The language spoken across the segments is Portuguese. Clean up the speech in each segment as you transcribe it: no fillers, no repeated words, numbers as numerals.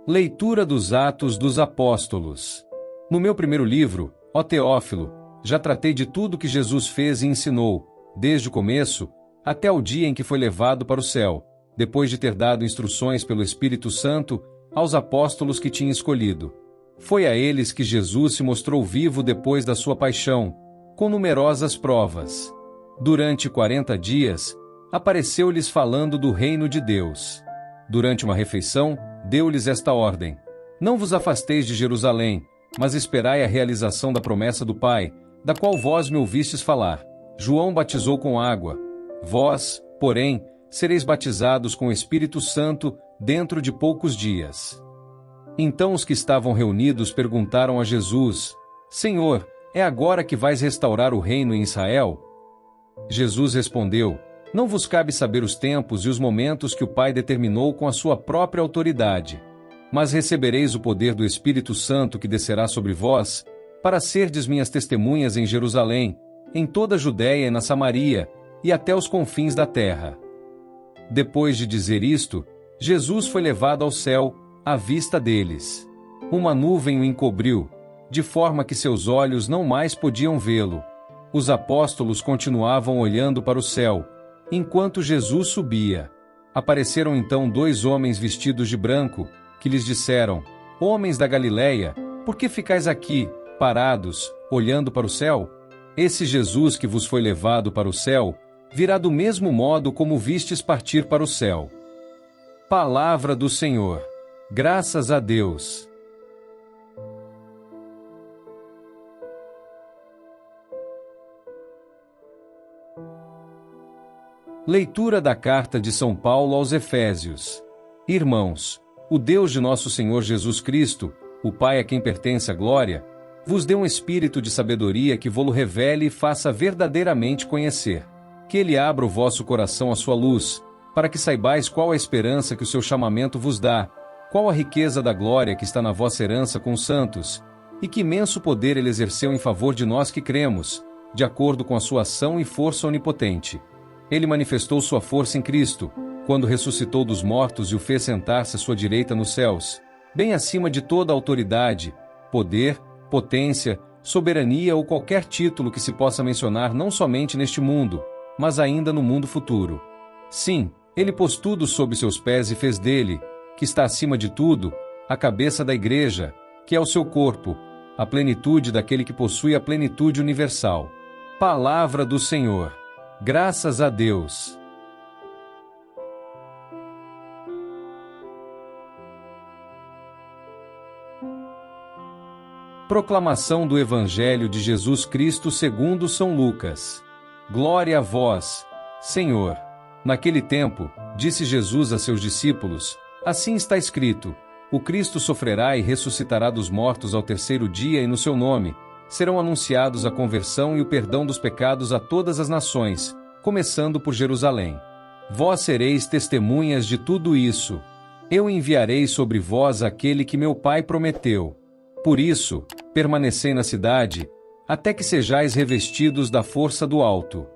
Leitura dos Atos dos Apóstolos. No meu primeiro livro, ó Teófilo, já tratei de tudo que Jesus fez e ensinou, desde o começo, até o dia em que foi levado para o céu, depois de ter dado instruções pelo Espírito Santo aos apóstolos que tinha escolhido. Foi a eles que Jesus se mostrou vivo depois da sua paixão, com numerosas provas. Durante 40 dias, apareceu-lhes falando do reino de Deus. Durante uma refeição, deu-lhes esta ordem: Não vos afasteis de Jerusalém, mas esperai a realização da promessa do Pai, da qual vós me ouvistes falar. João batizou com água. Vós, porém, sereis batizados com o Espírito Santo dentro de poucos dias. Então os que estavam reunidos perguntaram a Jesus: Senhor, é agora que vais restaurar o reino em Israel? Jesus respondeu: Não vos cabe saber os tempos e os momentos que o Pai determinou com a sua própria autoridade. Mas recebereis o poder do Espírito Santo que descerá sobre vós, para serdes minhas testemunhas em Jerusalém, em toda a Judéia e na Samaria, e até os confins da terra. Depois de dizer isto, Jesus foi levado ao céu, à vista deles. Uma nuvem o encobriu, de forma que seus olhos não mais podiam vê-lo. Os apóstolos continuavam olhando para o céu, enquanto Jesus subia. Apareceram então 2 homens vestidos de branco, que lhes disseram: Homens da Galileia, por que ficais aqui, parados, olhando para o céu? Esse Jesus que vos foi levado para o céu, virá do mesmo modo como vistes partir para o céu. Palavra do Senhor. Graças a Deus. Leitura da Carta de São Paulo aos Efésios. Irmãos, o Deus de nosso Senhor Jesus Cristo, o Pai a quem pertence a glória, vos dê um espírito de sabedoria que vô-lo revele e faça verdadeiramente conhecer. Que ele abra o vosso coração à sua luz, para que saibais qual a esperança que o seu chamamento vos dá, qual a riqueza da glória que está na vossa herança com os santos, e que imenso poder ele exerceu em favor de nós que cremos, de acordo com a sua ação e força onipotente. Ele manifestou sua força em Cristo, quando ressuscitou dos mortos e o fez sentar-se à sua direita nos céus, bem acima de toda autoridade, poder, potência, soberania ou qualquer título que se possa mencionar não somente neste mundo, mas ainda no mundo futuro. Sim, ele pôs tudo sob seus pés e fez dele, que está acima de tudo, a cabeça da igreja, que é o seu corpo, a plenitude daquele que possui a plenitude universal. Palavra do Senhor. Graças a Deus. Proclamação do Evangelho de Jesus Cristo segundo São Lucas. Glória a vós, Senhor. Naquele tempo, disse Jesus a seus discípulos: Assim está escrito: O Cristo sofrerá e ressuscitará dos mortos ao terceiro dia, e no seu nome serão anunciados a conversão e o perdão dos pecados a todas as nações, começando por Jerusalém. Vós sereis testemunhas de tudo isso. Eu enviarei sobre vós aquele que meu Pai prometeu. Por isso, permanecei na cidade, até que sejais revestidos da força do alto.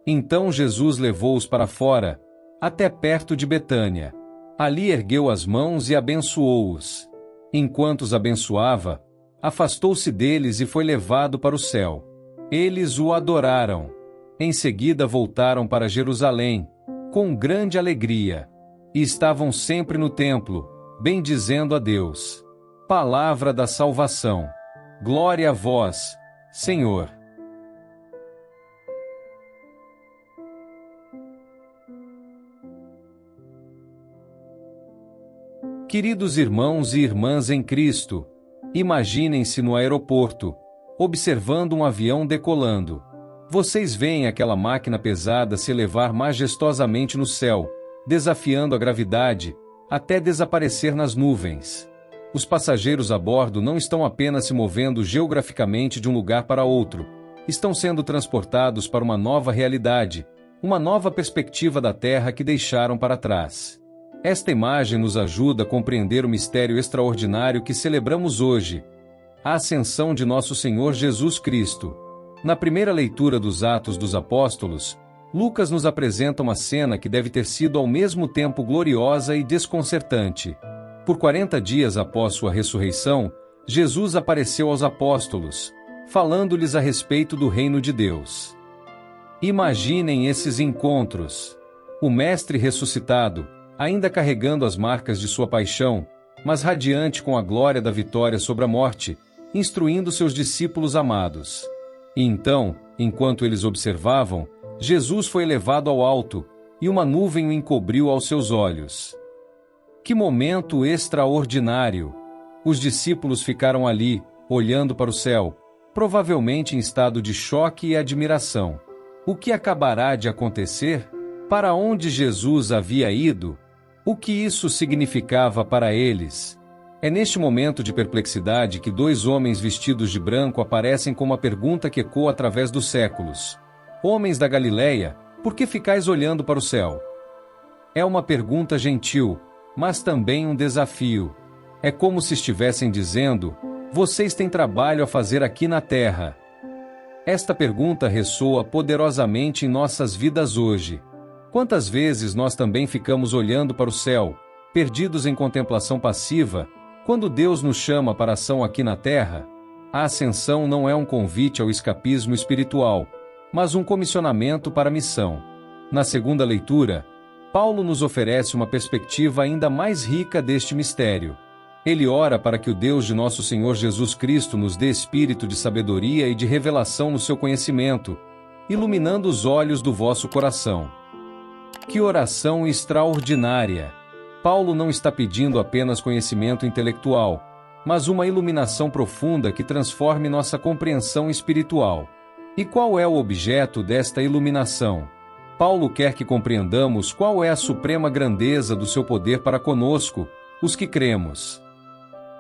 Então Jesus levou-os para fora, até perto de Betânia. Ali ergueu as mãos e abençoou-os. Enquanto os abençoava, afastou-se deles e foi levado para o céu. Eles o adoraram. Em seguida voltaram para Jerusalém, com grande alegria, e estavam sempre no templo, bendizendo a Deus. Palavra da salvação. Glória a vós, Senhor. Queridos irmãos e irmãs em Cristo, imaginem-se no aeroporto, observando um avião decolando. Vocês veem aquela máquina pesada se elevar majestosamente no céu, desafiando a gravidade, até desaparecer nas nuvens. Os passageiros a bordo não estão apenas se movendo geograficamente de um lugar para outro, estão sendo transportados para uma nova realidade, uma nova perspectiva da Terra que deixaram para trás. Esta imagem nos ajuda a compreender o mistério extraordinário que celebramos hoje, a ascensão de nosso Senhor Jesus Cristo. Na primeira leitura dos Atos dos Apóstolos, Lucas nos apresenta uma cena que deve ter sido ao mesmo tempo gloriosa e desconcertante. Por 40 dias após sua ressurreição, Jesus apareceu aos apóstolos, falando-lhes a respeito do reino de Deus. Imaginem esses encontros. O Mestre ressuscitado, ainda carregando as marcas de sua paixão, mas radiante com a glória da vitória sobre a morte, instruindo seus discípulos amados. E então, enquanto eles observavam, Jesus foi levado ao alto, e uma nuvem o encobriu aos seus olhos. Que momento extraordinário! Os discípulos ficaram ali, olhando para o céu, provavelmente em estado de choque e admiração. O que acabará de acontecer? Para onde Jesus havia ido? O que isso significava para eles? É neste momento de perplexidade que dois homens vestidos de branco aparecem com uma pergunta que ecoa através dos séculos. Homens da Galileia, por que ficais olhando para o céu? É uma pergunta gentil, mas também um desafio. É como se estivessem dizendo: vocês têm trabalho a fazer aqui na terra. Esta pergunta ressoa poderosamente em nossas vidas hoje. Quantas vezes nós também ficamos olhando para o céu, perdidos em contemplação passiva, quando Deus nos chama para a ação aqui na terra? A ascensão não é um convite ao escapismo espiritual, mas um comissionamento para a missão. Na segunda leitura, Paulo nos oferece uma perspectiva ainda mais rica deste mistério. Ele ora para que o Deus de nosso Senhor Jesus Cristo nos dê espírito de sabedoria e de revelação no seu conhecimento, iluminando os olhos do vosso coração. Que oração extraordinária! Paulo não está pedindo apenas conhecimento intelectual, mas uma iluminação profunda que transforme nossa compreensão espiritual. E qual é o objeto desta iluminação? Paulo quer que compreendamos qual é a suprema grandeza do seu poder para conosco, os que cremos.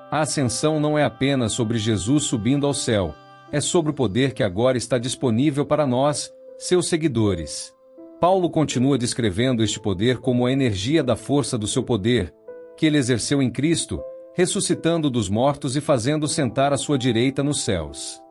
A ascensão não é apenas sobre Jesus subindo ao céu, é sobre o poder que agora está disponível para nós, seus seguidores. Paulo continua descrevendo este poder como a energia da força do seu poder, que ele exerceu em Cristo, ressuscitando dos mortos e fazendo sentar à sua direita nos céus.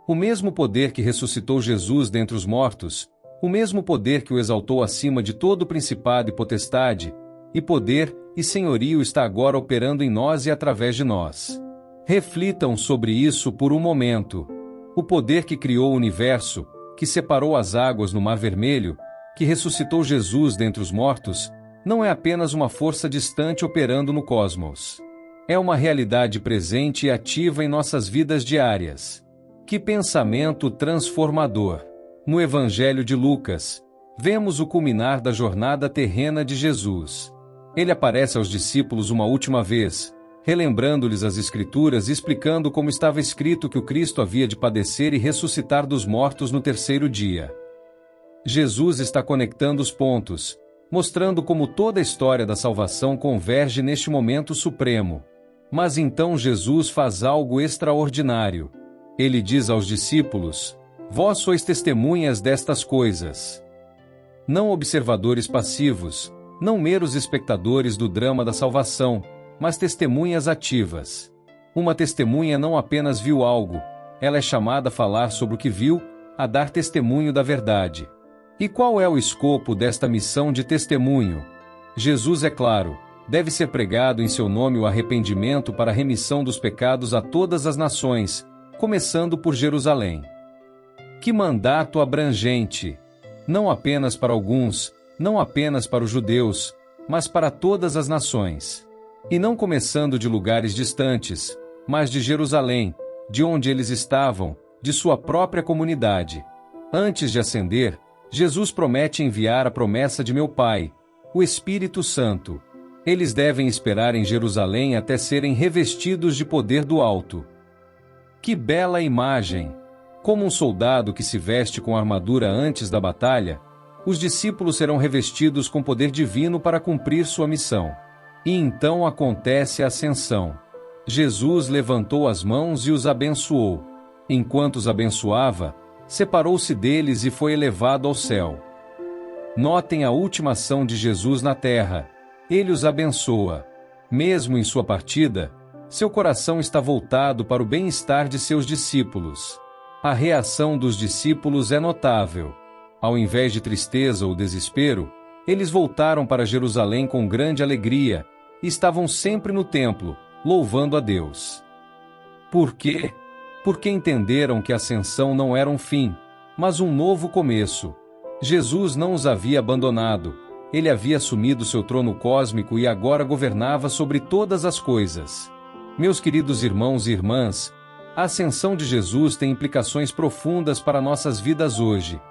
O mesmo poder que ressuscitou Jesus dentre os mortos, o mesmo poder que o exaltou acima de todo principado e potestade, e poder e senhorio está agora operando em nós e através de nós. Reflitam sobre isso por um momento. O poder que criou o universo, que separou as águas no Mar Vermelho, que ressuscitou Jesus dentre os mortos, não é apenas uma força distante operando no cosmos. É uma realidade presente e ativa em nossas vidas diárias. Que pensamento transformador! No Evangelho de Lucas, vemos o culminar da jornada terrena de Jesus. Ele aparece aos discípulos uma última vez, relembrando-lhes as Escrituras e explicando como estava escrito que o Cristo havia de padecer e ressuscitar dos mortos no terceiro dia. Jesus está conectando os pontos, mostrando como toda a história da salvação converge neste momento supremo. Mas então Jesus faz algo extraordinário. Ele diz aos discípulos: vós sois testemunhas destas coisas. Não observadores passivos, não meros espectadores do drama da salvação, mas testemunhas ativas. Uma testemunha não apenas viu algo, ela é chamada a falar sobre o que viu, a dar testemunho da verdade. E qual é o escopo desta missão de testemunho? Jesus, é claro, deve ser pregado em seu nome o arrependimento para a remissão dos pecados a todas as nações, começando por Jerusalém. Que mandato abrangente! Não apenas para alguns, não apenas para os judeus, mas para todas as nações. E não começando de lugares distantes, mas de Jerusalém, de onde eles estavam, de sua própria comunidade. Antes de ascender, Jesus promete enviar a promessa de meu Pai, o Espírito Santo. Eles devem esperar em Jerusalém até serem revestidos de poder do alto. Que bela imagem! Como um soldado que se veste com armadura antes da batalha, os discípulos serão revestidos com poder divino para cumprir sua missão. E então acontece a ascensão. Jesus levantou as mãos e os abençoou. Enquanto os abençoava, separou-se deles e foi elevado ao céu. Notem a última ação de Jesus na terra. Ele os abençoa. Mesmo em sua partida, seu coração está voltado para o bem-estar de seus discípulos. A reação dos discípulos é notável. Ao invés de tristeza ou desespero, eles voltaram para Jerusalém com grande alegria, e estavam sempre no templo, louvando a Deus. Por quê? Porque entenderam que a ascensão não era um fim, mas um novo começo. Jesus não os havia abandonado, ele havia assumido seu trono cósmico e agora governava sobre todas as coisas. Meus queridos irmãos e irmãs, a ascensão de Jesus tem implicações profundas para nossas vidas hoje.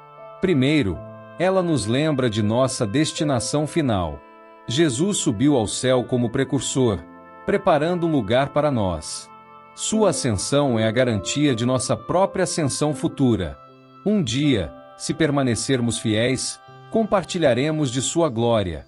Primeiro, ela nos lembra de nossa destinação final. Jesus subiu ao céu como precursor, preparando um lugar para nós. Sua ascensão é a garantia de nossa própria ascensão futura. Um dia, se permanecermos fiéis, compartilharemos de sua glória.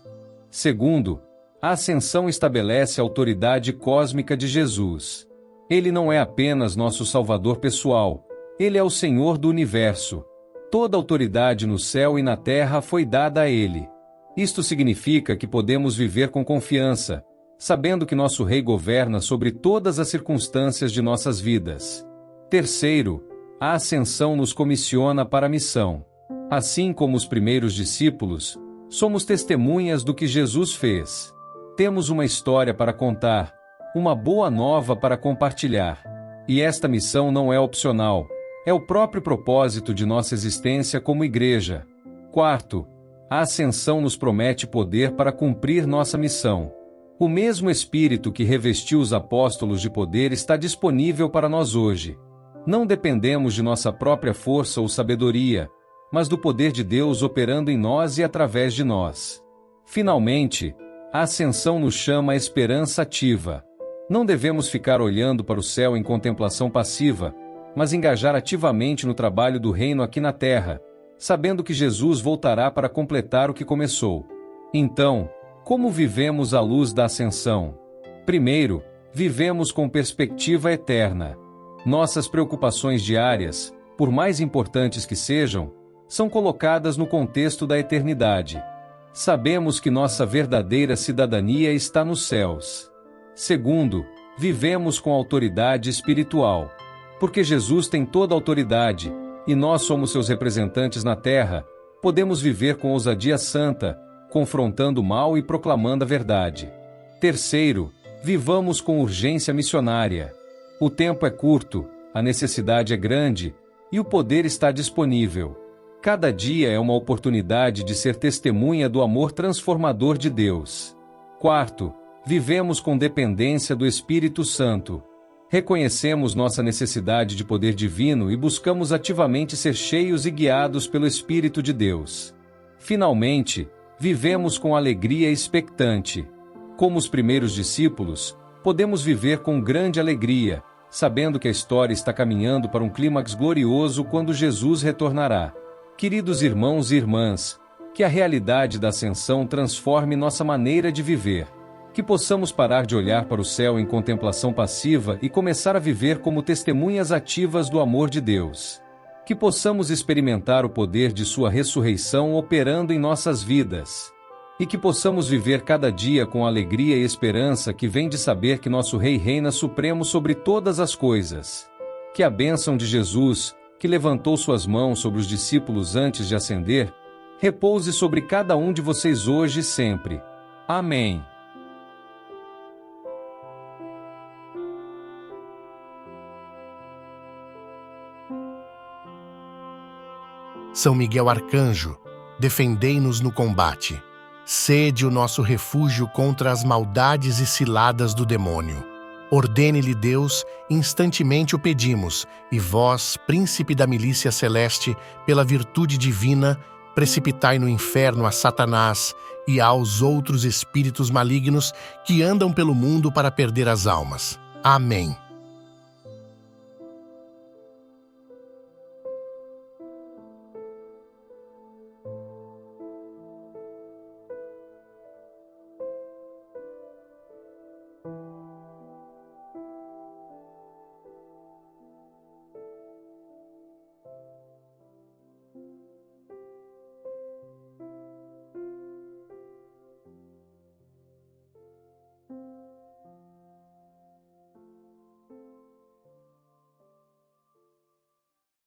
Segundo, a ascensão estabelece a autoridade cósmica de Jesus. Ele não é apenas nosso Salvador pessoal, ele é o Senhor do universo. Toda autoridade no céu e na terra foi dada a ele. Isto significa que podemos viver com confiança, sabendo que nosso Rei governa sobre todas as circunstâncias de nossas vidas. Terceiro, a ascensão nos comissiona para a missão. Assim como os primeiros discípulos, somos testemunhas do que Jesus fez. Temos uma história para contar, uma boa nova para compartilhar. E esta missão não é opcional, é o próprio propósito de nossa existência como igreja. Quarto, a ascensão nos promete poder para cumprir nossa missão. O mesmo Espírito que revestiu os apóstolos de poder está disponível para nós hoje. Não dependemos de nossa própria força ou sabedoria, mas do poder de Deus operando em nós e através de nós. Finalmente, a ascensão nos chama à esperança ativa. Não devemos ficar olhando para o céu em contemplação passiva, mas engajar ativamente no trabalho do reino aqui na terra, sabendo que Jesus voltará para completar o que começou. Então, como vivemos à luz da ascensão? Primeiro, vivemos com perspectiva eterna. Nossas preocupações diárias, por mais importantes que sejam, são colocadas no contexto da eternidade. Sabemos que nossa verdadeira cidadania está nos céus. Segundo, vivemos com autoridade espiritual. Porque Jesus tem toda a autoridade, e nós somos seus representantes na terra, podemos viver com ousadia santa, confrontando o mal e proclamando a verdade. Terceiro, vivamos com urgência missionária. O tempo é curto, a necessidade é grande, e o poder está disponível. Cada dia é uma oportunidade de ser testemunha do amor transformador de Deus. Quarto, vivemos com dependência do Espírito Santo. Reconhecemos nossa necessidade de poder divino e buscamos ativamente ser cheios e guiados pelo Espírito de Deus. Finalmente, vivemos com alegria expectante. Como os primeiros discípulos, podemos viver com grande alegria, sabendo que a história está caminhando para um clímax glorioso quando Jesus retornará. Queridos irmãos e irmãs, que a realidade da ascensão transforme nossa maneira de viver. Que possamos parar de olhar para o céu em contemplação passiva e começar a viver como testemunhas ativas do amor de Deus. Que possamos experimentar o poder de sua ressurreição operando em nossas vidas. E que possamos viver cada dia com alegria e esperança que vem de saber que nosso Rei reina supremo sobre todas as coisas. Que a bênção de Jesus, que levantou suas mãos sobre os discípulos antes de ascender, repouse sobre cada um de vocês hoje e sempre. Amém. São Miguel Arcanjo, defendei-nos no combate. Sede o nosso refúgio contra as maldades e ciladas do demônio. Ordene-lhe Deus, instantemente o pedimos, e vós, príncipe da milícia celeste, pela virtude divina, precipitai no inferno a Satanás e aos outros espíritos malignos que andam pelo mundo para perder as almas. Amém.